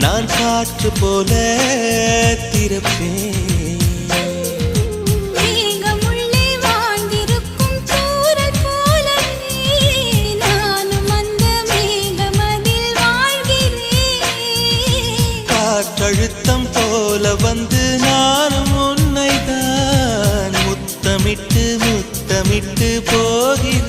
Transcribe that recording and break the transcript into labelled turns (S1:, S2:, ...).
S1: நான் காற்று போல திறப்பேன். காற்றழுத்தம் போல வந்து நானும் உன்னை தான் முத்தமிட்டு முத்தமிட்டு போகிறேன்.